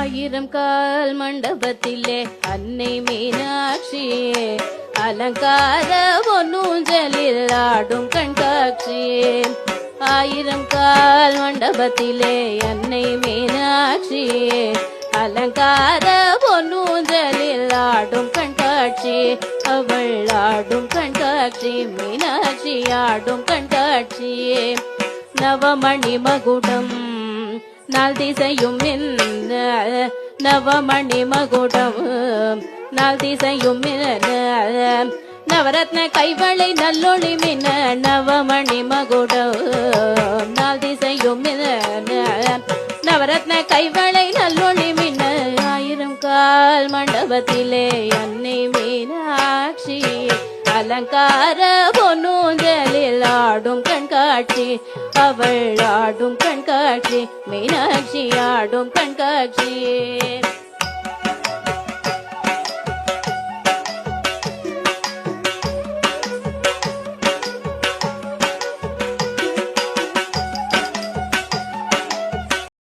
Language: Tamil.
ஆயிரம் கால் மண்டபத்திலே அன்னை மீனாட்சியே அலங்கார பொன்னூஞ்சலில் ஆடும் கண்காட்சியே ஆயிரம் கால் மண்டபத்திலே அன்னை மீனாட்சியே அலங்கார பொன்னூஞ்சலில் ஆடும் கண்காட்சி அவள் ஆடும் கண்காட்சி மீனாட்சி ஆடும் கண்காட்சியே நவமணி மகுடம் நாள் திசையும் நவமணி மகுடம் நாள் திசையும் நவரத்ன கைவளை நல்லொளி மின்ன நவமணி மகுடம் நாள் திசையும் நவரத்ன கைவளை நல்லொளி மின்ன ஆயிரம் கால் மண்டபத்திலே அன்னை மீனாட்சி அலங்கார பொன்னூஞ்சலில் ஆடும் கண்காட்சி அவள் ஆடும் கண்காட்சி மீனாட்சி ஆடும் கண்காட்சி